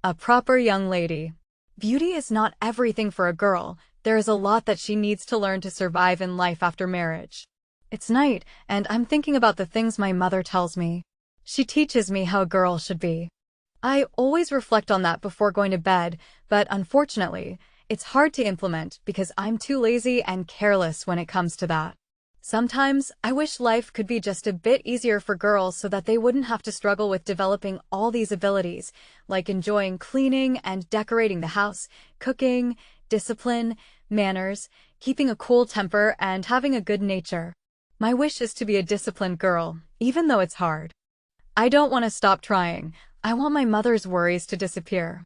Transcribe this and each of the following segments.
A proper young lady. Beauty is not everything for a girl. There is a lot that she needs to learn to survive in life after marriage. It's night, and I'm thinking about the things my mother tells me. She teaches me how a girl should be. I always reflect on that before going to bed, but unfortunately, it's hard to implement because I'm too lazy and careless when it comes to that. Sometimes, I wish life could be just a bit easier for girls so that they wouldn't have to struggle with developing all these abilities, like enjoying cleaning and decorating the house, cooking, discipline, manners, keeping a cool temper, and having a good nature. My wish is to be a disciplined girl, even though it's hard. I don't want to stop trying. I want my mother's worries to disappear.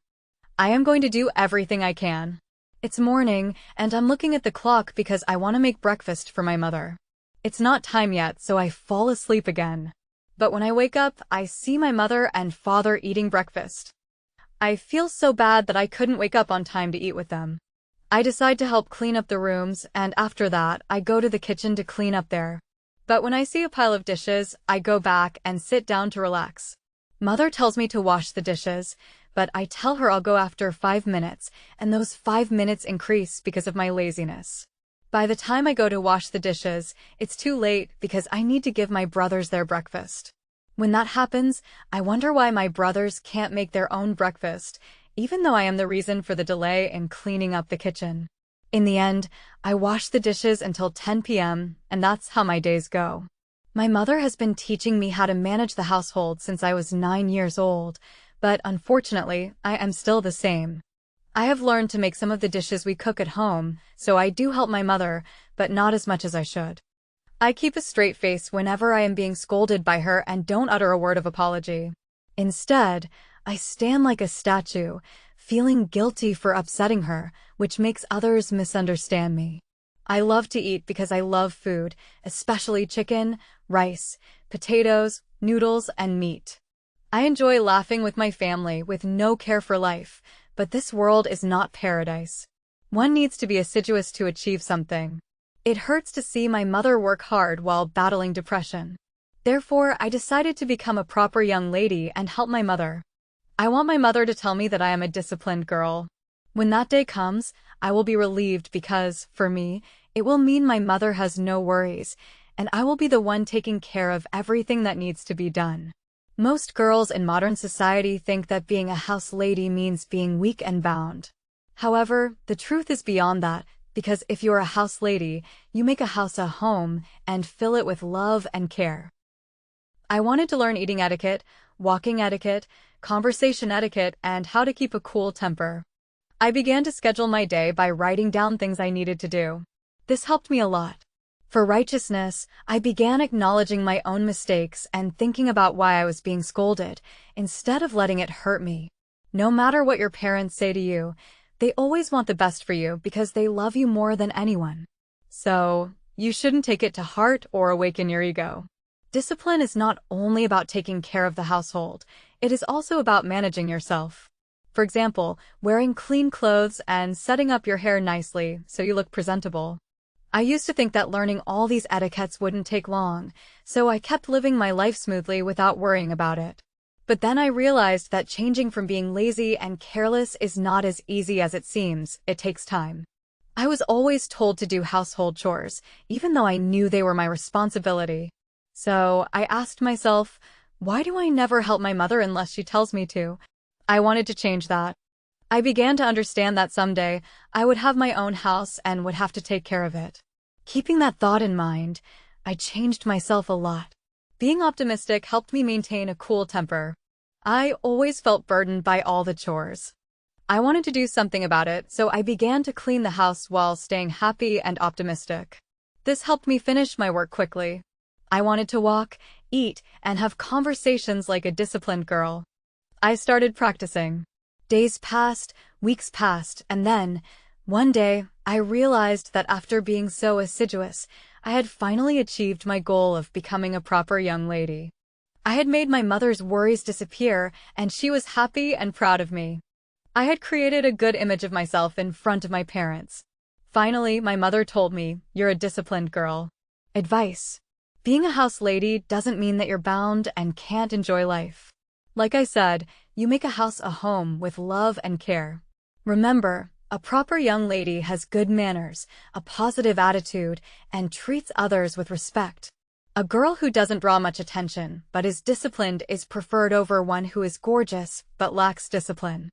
I am going to do everything I can. It's morning, and I'm looking at the clock because I want to make breakfast for my mother. It's not time yet, so I fall asleep again. But when I wake up, I see my mother and father eating breakfast. I feel so bad that I couldn't wake up on time to eat with them. I decide to help clean up the rooms, and after that, I go to the kitchen to clean up there. But when I see a pile of dishes, I go back and sit down to relax. Mother tells me to wash the dishes, but I tell her I'll go after 5 minutes, and those 5 minutes increase because of my laziness. By the time I go to wash the dishes, it's too late because I need to give my brothers their breakfast. When that happens, I wonder why my brothers can't make their own breakfast, even though I am the reason for the delay in cleaning up the kitchen. In the end, I wash the dishes until 10 p.m., and that's how my days go. My mother has been teaching me how to manage the household since I was 9 years old, but unfortunately, I am still the same. I have learned to make some of the dishes we cook at home, so I do help my mother, but not as much as I should. I keep a straight face whenever I am being scolded by her and don't utter a word of apology. Instead, I stand like a statue, feeling guilty for upsetting her, which makes others misunderstand me. I love to eat because I love food, especially chicken, rice, potatoes, noodles, and meat. I enjoy laughing with my family with no care for life, but this world is not paradise. One needs to be assiduous to achieve something. It hurts to see my mother work hard while battling depression. Therefore, I decided to become a proper young lady and help my mother. I want my mother to tell me that I am a disciplined girl. When that day comes, I will be relieved because, for me, it will mean my mother has no worries, and I will be the one taking care of everything that needs to be done. Most girls in modern society think that being a house lady means being weak and bound. However, the truth is beyond that, because if you're a house lady, you make a house a home and fill it with love and care. I wanted to learn eating etiquette, walking etiquette, conversation etiquette, and how to keep a cool temper. I began to schedule my day by writing down things I needed to do. This helped me a lot. For righteousness, I began acknowledging my own mistakes and thinking about why I was being scolded, instead of letting it hurt me. No matter what your parents say to you, they always want the best for you because they love you more than anyone. So, you shouldn't take it to heart or awaken your ego. Discipline is not only about taking care of the household, it is also about managing yourself. For example, wearing clean clothes and setting up your hair nicely so you look presentable. I used to think that learning all these etiquettes wouldn't take long, so I kept living my life smoothly without worrying about it. But then I realized that changing from being lazy and careless is not as easy as it seems. It takes time. I was always told to do household chores, even though I knew they were my responsibility. So I asked myself, why do I never help my mother unless she tells me to? I wanted to change that. I began to understand that someday I would have my own house and would have to take care of it. Keeping that thought in mind, I changed myself a lot. Being optimistic helped me maintain a cool temper. I always felt burdened by all the chores. I wanted to do something about it, so I began to clean the house while staying happy and optimistic. This helped me finish my work quickly. I wanted to walk, eat, and have conversations like a disciplined girl. I started practicing. Days passed, weeks passed, and then, one day, I realized that after being so assiduous, I had finally achieved my goal of becoming a proper young lady. I had made my mother's worries disappear, and she was happy and proud of me. I had created a good image of myself in front of my parents. Finally, my mother told me, "You're a disciplined girl." Advice. Being a house lady doesn't mean that you're bound and can't enjoy life. Like I said, You make a house a home with love and care. Remember, a proper young lady has good manners, a positive attitude, and treats others with respect. A girl who doesn't draw much attention but is disciplined is preferred over one who is gorgeous but lacks discipline.